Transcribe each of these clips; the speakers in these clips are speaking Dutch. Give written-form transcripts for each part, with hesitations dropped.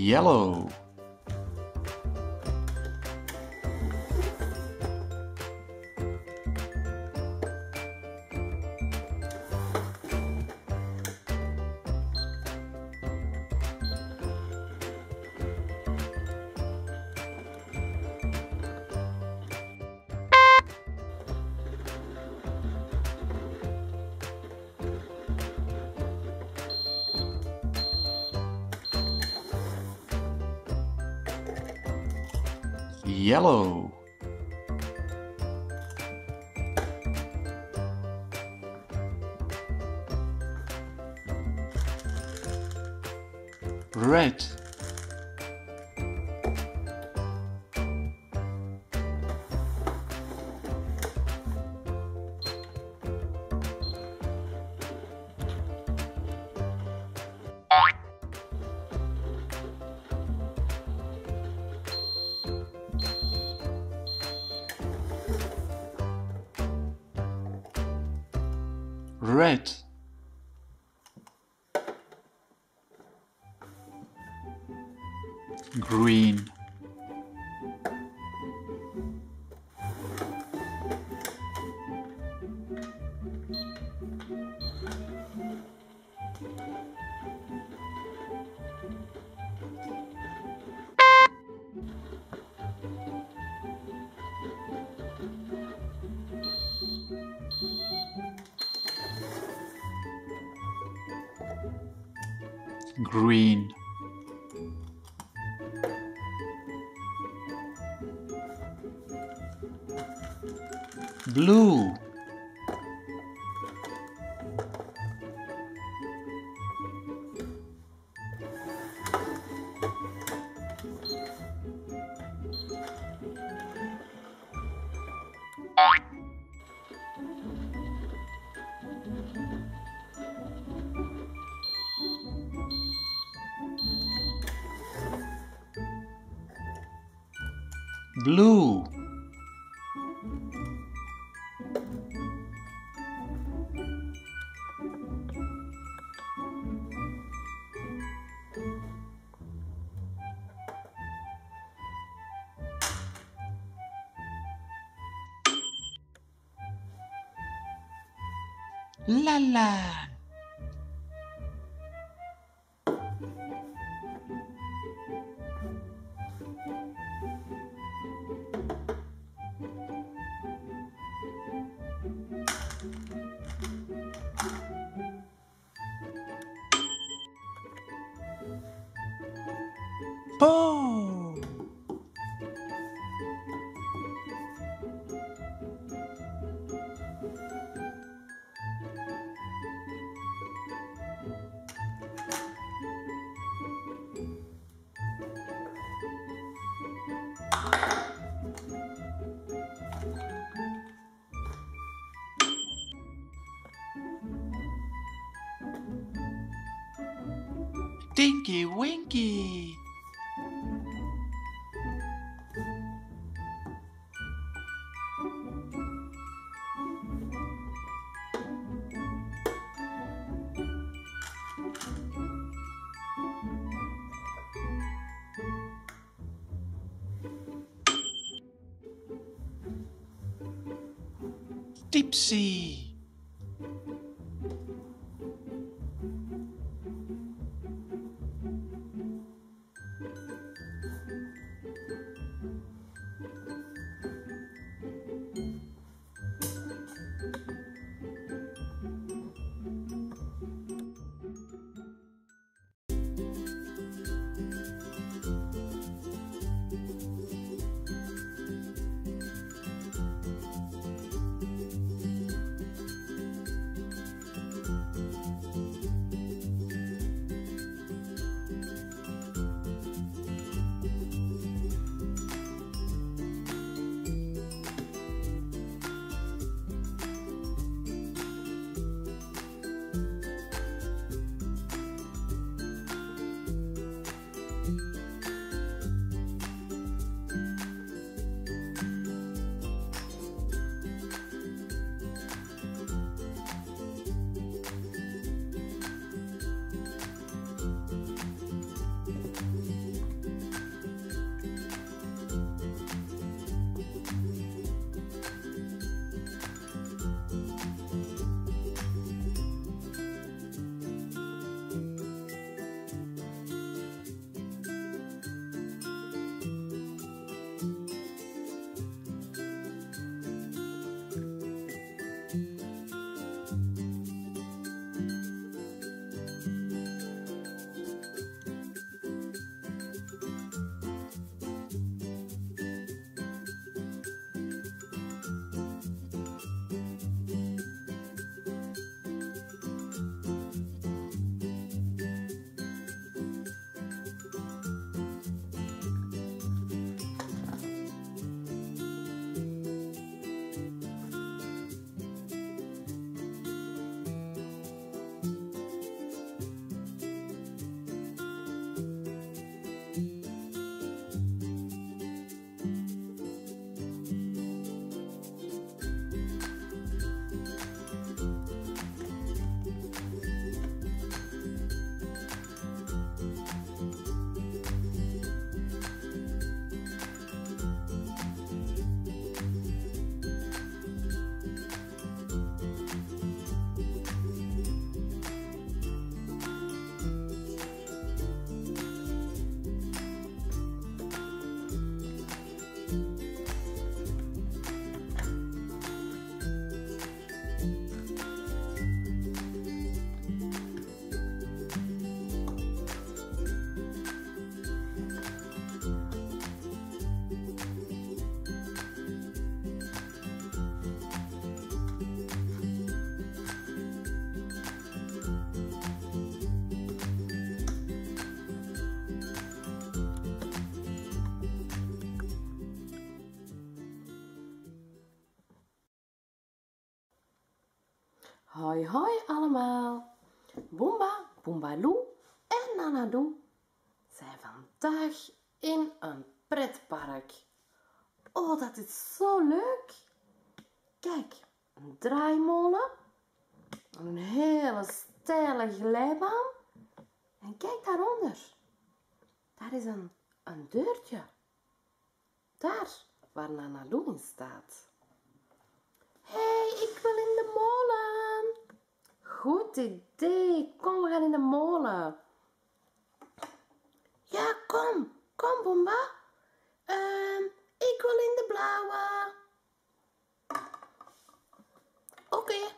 Yellow. Yellow. Red. Red. Green. Green. Blue. Blue. La la. Po. Tinky Winky. Dipsy. Hoi hoi allemaal. Boomba, Boombaloo en Nanadoo zijn vandaag in een pretpark. Oh, dat is zo leuk. Kijk, een draaimolen, een hele steile glijbaan en kijk daaronder. Daar is een deurtje. Daar waar Nanadoo in staat. Hé, ik wil in de molen. Goed idee. Kom, we gaan in de molen. Ja, kom. Kom, Boomba. Ik wil in de blauwe. Oké.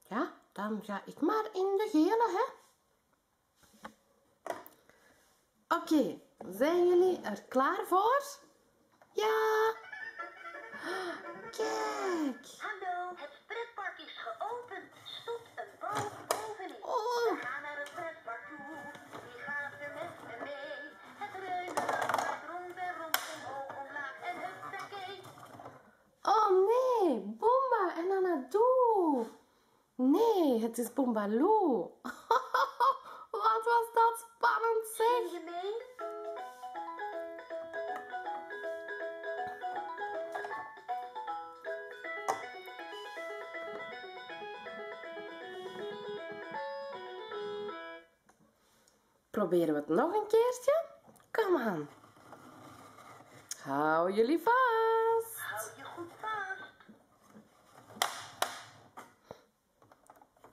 Ja, dan ga ik maar in de gele, hè. Oké, zijn jullie er klaar voor? Ja. Kijk. Hallo, het pretpark is geopend. Stop een boot bovenin. Oh. We gaan naar het pretpark toe. Wie gaat er met me mee? Het reuzenrad gaat rond en rond, omhoog, omlaag en huppakee. Oh nee, Boomba en Nanadoo. Nee, het is Boombaloo. Wat was dat spannend, Zie zeg. je mee? Proberen we het nog een keertje? Kom aan. Hou jullie vast. Hou je goed vast.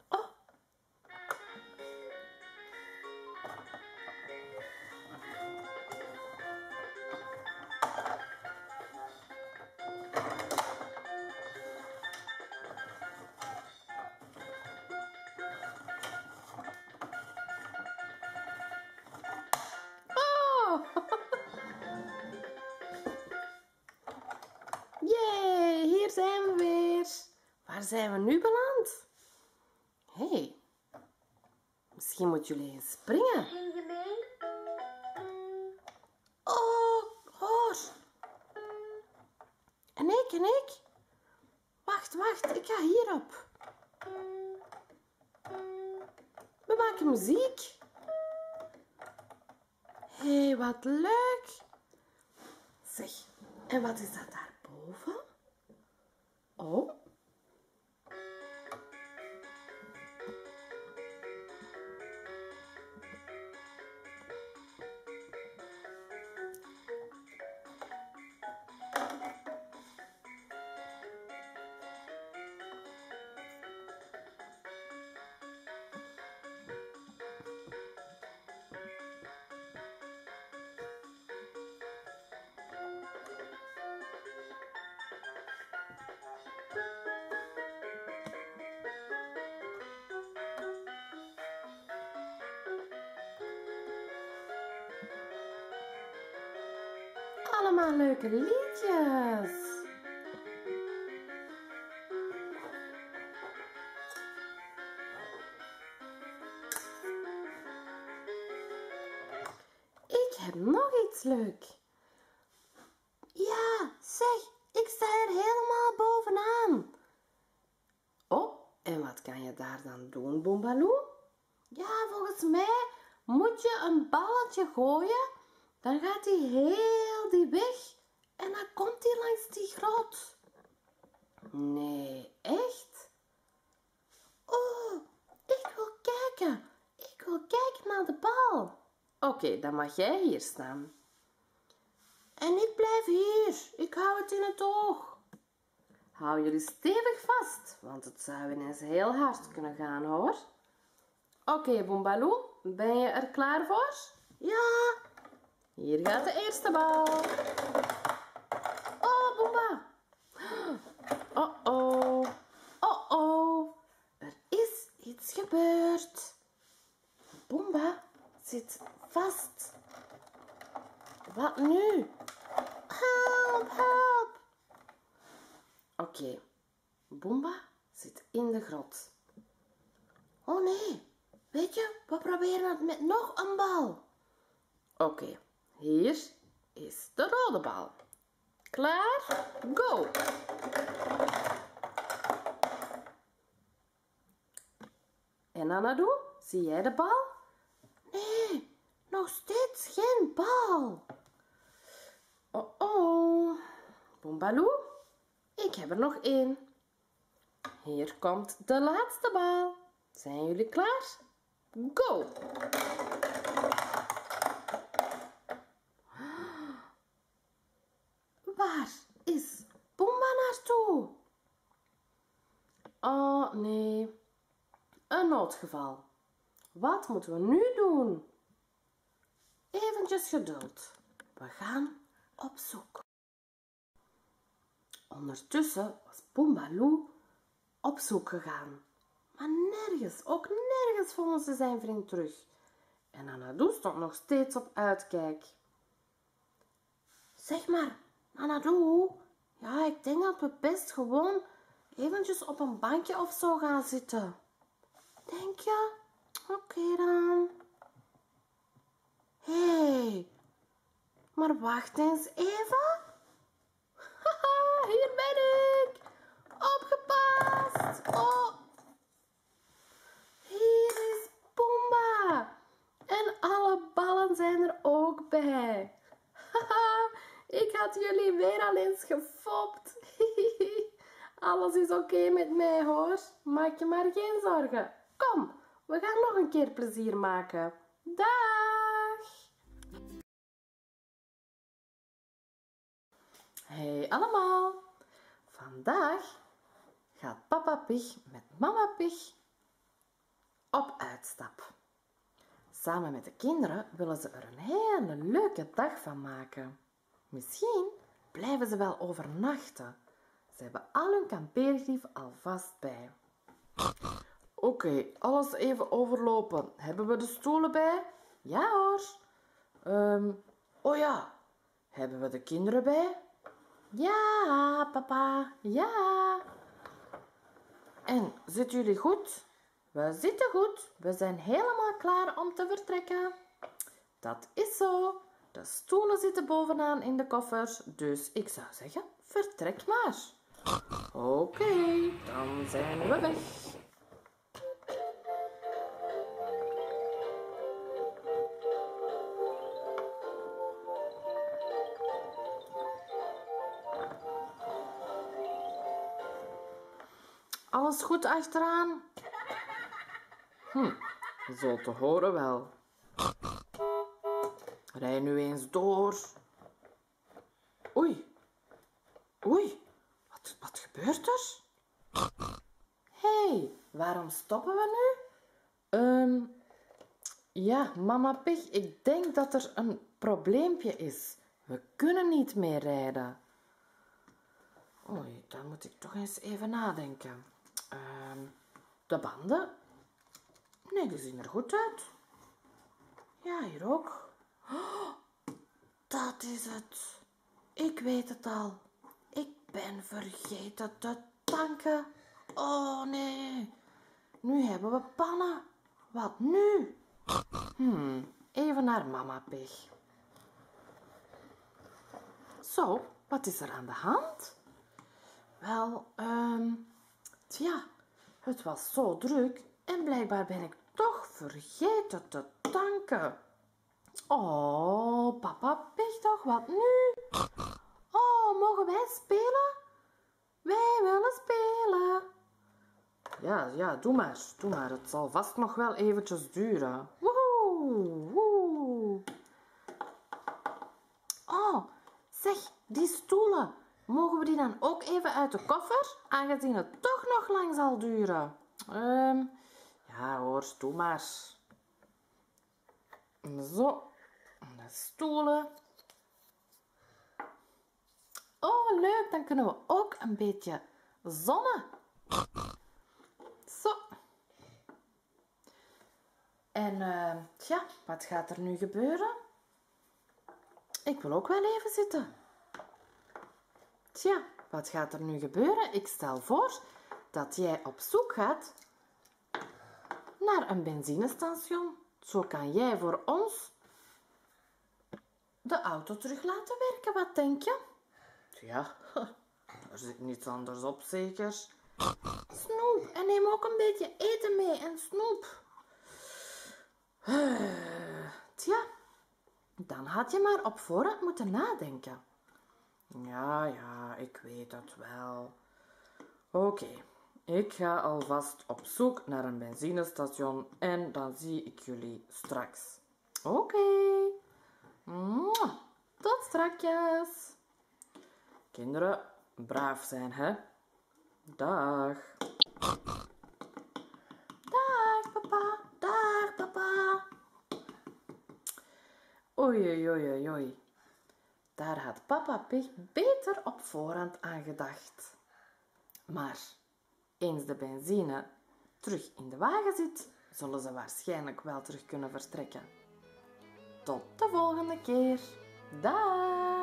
Oh. Oh. Jee, hier zijn we weer. Waar zijn we nu beland? Hé, hey, misschien moeten jullie eens springen. Zie je mee? Oh, hoor. En ik. Wacht, ik ga hierop. We maken muziek. Hé, wat leuk. Zeg, en wat is dat daarboven? Oh. Allemaal leuke liedjes. Ik heb nog iets leuk. Ja, zeg, ik sta er helemaal bovenaan. Oh, en wat kan je daar dan doen, Boombaloo? Ja, volgens mij moet je een balletje gooien. Dan gaat hij heel die weg en dan komt hij langs die grot. Nee, echt? Oh, ik wil kijken. Ik wil kijken naar de bal. Oké, dan mag jij hier staan. En ik blijf hier. Ik hou het in het oog. Hou jullie stevig vast, want het zou ineens heel hard kunnen gaan, hoor. Oké, Boombaloo, ben je er klaar voor? Ja. Hier gaat de eerste bal. Oh, Boomba. Oh. Oh. Er is iets gebeurd. Boomba zit vast. Wat nu? Help. Oké. Boomba zit in de grot. Oh nee. Weet je, we proberen het met nog een bal. Oké. Hier is de rode bal. Klaar? Go! En Anadou, zie jij de bal? Nee, nog steeds geen bal. Oh oh. Boombaloo, ik heb er nog één. Hier komt de laatste bal. Zijn jullie klaar? Go! Waar is Boomba naartoe? Oh nee, een noodgeval. Wat moeten we nu doen? Eventjes geduld. We gaan op zoek. Ondertussen was Boombaloo op zoek gegaan. Maar nergens, ook nergens vonden ze zijn vriend terug. En Anadou stond nog steeds op uitkijk. Zeg maar, Anadou, ja, ik denk dat we best gewoon eventjes op een bankje of zo gaan zitten. Denk je? Oké dan. Hé, maar wacht eens even. Haha, hier ben ik. Opgepast. Oh. Hier is Boomba. En alle ballen zijn er ook bij. Haha, ik had jullie weer al eens gefopt. Alles is oké met mij hoor. Maak je maar geen zorgen. Kom, we gaan nog een keer plezier maken. Dag! Hey allemaal! Vandaag gaat papa Pig met mama Pig op uitstap. Samen met de kinderen willen ze er een hele leuke dag van maken. Misschien blijven ze wel overnachten. Ze hebben al hun kampeergrief alvast bij. Oké, alles even overlopen. Hebben we de stoelen bij? Ja hoor. Oh ja, hebben we de kinderen bij? Ja, papa, ja. En zitten jullie goed? We zitten goed. We zijn helemaal klaar om te vertrekken. Dat is zo. De stoelen zitten bovenaan in de koffers, dus ik zou zeggen, vertrek maar. Oké, dan zijn we weg. Alles goed achteraan? Zo te horen wel. Rij nu eens door. Oei. Oei. Wat gebeurt er? Hé, waarom stoppen we nu? Ja, mama Pig, ik denk dat er een probleempje is. We kunnen niet meer rijden. Oei, dan moet ik toch eens even nadenken. De banden? Nee, die zien er goed uit. Ja, hier ook. Oh, dat is het. Ik weet het al. Ik ben vergeten te tanken. Oh nee. Nu hebben we pannen. Wat nu? Even naar mama Pig. Zo, wat is er aan de hand? Wel, tja, het was zo druk en blijkbaar ben ik toch vergeten te tanken. Oh, papa Pig toch, wat nu? Oh, mogen wij spelen? Wij willen spelen. Ja, doe maar. Het zal vast nog wel eventjes duren. Woehoe, woe. Oh, zeg, die stoelen. Mogen we die dan ook even uit de koffer, aangezien het toch nog lang zal duren? Ja hoor, doe maar. Zo, de stoelen. Oh, leuk, dan kunnen we ook een beetje zonnen. Zo. En tja, wat gaat er nu gebeuren? Ik wil ook wel even zitten. Tja, wat gaat er nu gebeuren? Ik stel voor dat jij op zoek gaat naar een benzinestation. Zo kan jij voor ons de auto terug laten werken. Wat denk je? Ja, er zit niets anders op zeker. Snoep, en neem ook een beetje eten mee en snoep. had je maar op voorhand moeten nadenken. Ja, ik weet het wel. Oké, ik ga alvast op zoek naar een benzinestation en dan zie ik jullie straks. Oké. Mwah. Tot strakjes. Kinderen, braaf zijn, hè? Dag. Dag, papa. Dag, papa. Oei, oei, oei, oei. Daar had papa Pig beter op voorhand aan gedacht. Maar eens de benzine terug in de wagen zit, zullen ze waarschijnlijk wel terug kunnen vertrekken. Tot de volgende keer. Dag!